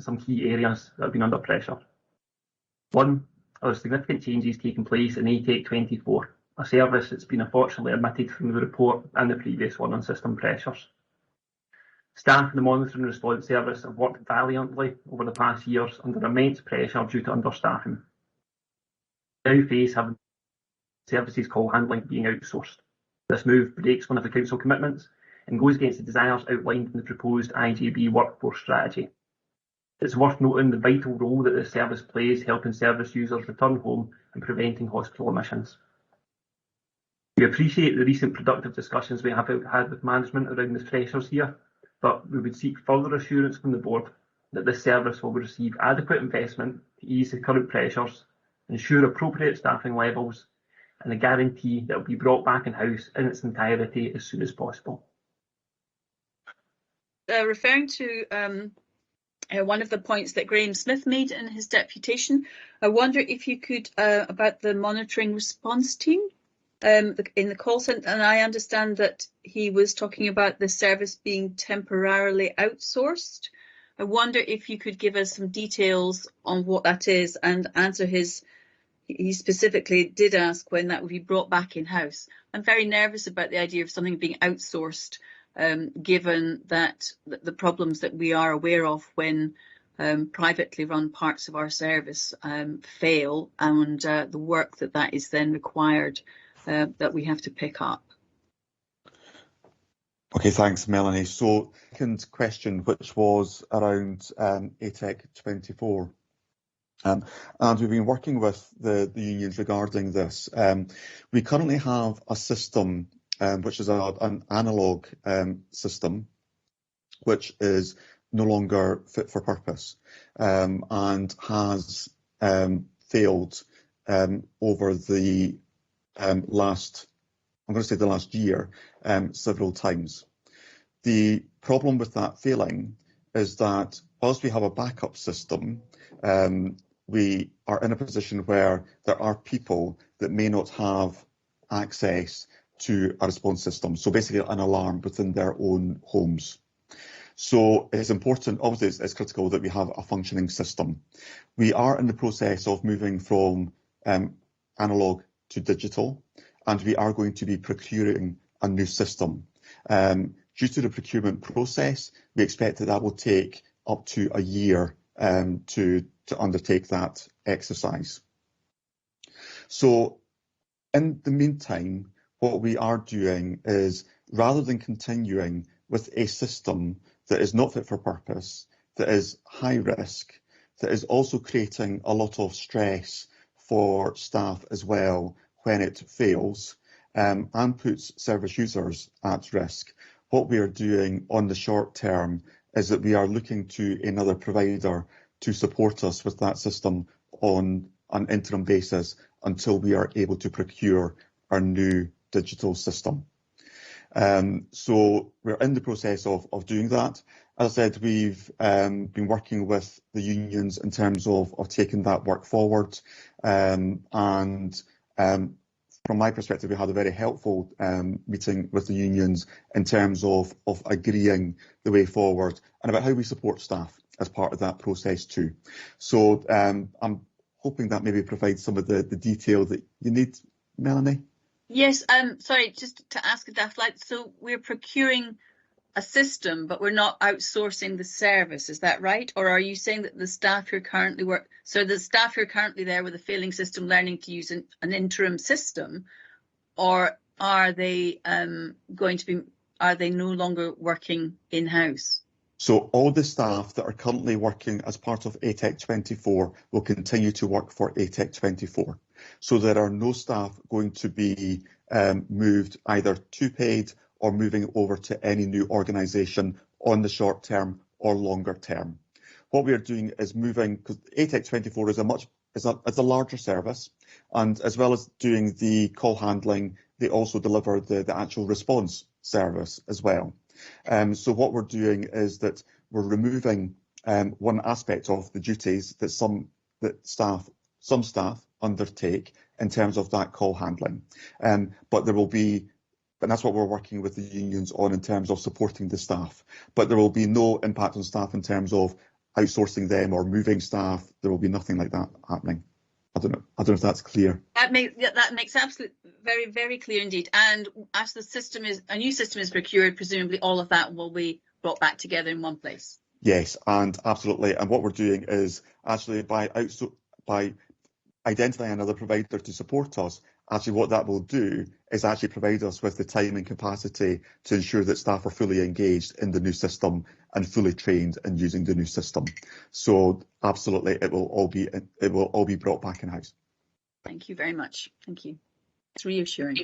in some key areas that have been under pressure. One, are significant changes taking place in ATEC24, a service that's been unfortunately omitted from the report and the previous one on system pressures. Staff in the monitoring response service have worked valiantly over the past years under immense pressure due to understaffing. Now face having services call handling being outsourced. This move breaks one of the council commitments and goes against the desires outlined in the proposed EIJB workforce strategy. It's worth noting the vital role that this service plays helping service users return home and preventing hospital admissions. We appreciate the recent productive discussions we have had with management around the pressures here, but we would seek further assurance from the board that this service will receive adequate investment to ease the current pressures, ensure appropriate staffing levels, and a guarantee that it will be brought back in-house in its entirety as soon as possible. Referring to one of the points that Graham Smith made in his deputation, I wonder if you could, about the monitoring response team in the call centre, and I understand that he was talking about the service being temporarily outsourced. I wonder if you could give us some details on what that is and answer he specifically did ask when that would be brought back in-house. I'm very nervous about the idea of something being outsourced, given that the problems that we are aware of when privately run parts of our service fail, and the work that is then required that we have to pick up. Okay, thanks, Melanie. So, second question, which was around ATEC24. And we've been working with the unions regarding this. We currently have a system which is an analogue system, which is no longer fit for purpose and has failed over the last year several times. The problem with that failing is that whilst we have a backup system, we are in a position where there are people that may not have access to a response system, so basically an alarm within their own homes. So it's important, obviously it's critical that we have a functioning system. We are in the process of moving from analogue to digital, and we are going to be procuring a new system. Due to the procurement process, we expect that will take up to a year to undertake that exercise. So in the meantime, what we are doing is, rather than continuing with a system that is not fit for purpose, that is high risk, that is also creating a lot of stress for staff as well when it fails, and puts service users at risk, what we are doing on the short term is that we are looking to another provider to support us with that system on an interim basis until we are able to procure our new digital system. So we're in the process of doing that. As I said, we've been working with the unions in terms of taking that work forward. From my perspective, we had a very helpful meeting with the unions in terms of agreeing the way forward and about how we support staff as part of that process too. So I'm hoping that maybe provides some of the detail that you need, Melanie. Yes, sorry, just to ask a daft like, so we're procuring a system, but we're not outsourcing the service, is that right? Or are you saying that the staff who currently there with a failing system learning to use an interim system, or are they are they no longer working in-house? So all the staff that are currently working as part of ATEC24 will continue to work for ATEC24. So there are no staff going to be moved either to paid or moving over to any new organisation on the short term or longer term. What we are doing is moving, because ATEC24 is a larger service, and as well as doing the call handling, they also deliver the actual response service as well. So what we're doing is that we're removing one aspect of the duties that some staff undertake in terms of that call handling. But there will be, and that's what we're working with the unions on in terms of supporting the staff. But there will be no impact on staff in terms of outsourcing them or moving staff. There will be nothing like that happening. I don't know if that's clear. That makes absolute very clear indeed. And as a new system is procured, presumably all of that will be brought back together in one place. Yes, and absolutely. And what we're doing is actually by identifying another provider to support us, actually what that will do is actually provide us with the time and capacity to ensure that staff are fully engaged in the new system and fully trained in using the new system. So absolutely, it will all be brought back in house. Thank you very much. Thank you. It's reassuring.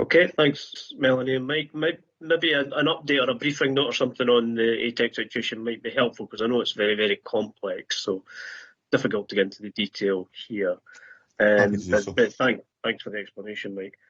Okay, thanks, Melanie and Mike. Maybe an update or a briefing note or something on the ATEC situation might be helpful, because I know it's very complex, so difficult to get into the detail here. But thanks for the explanation, Mike.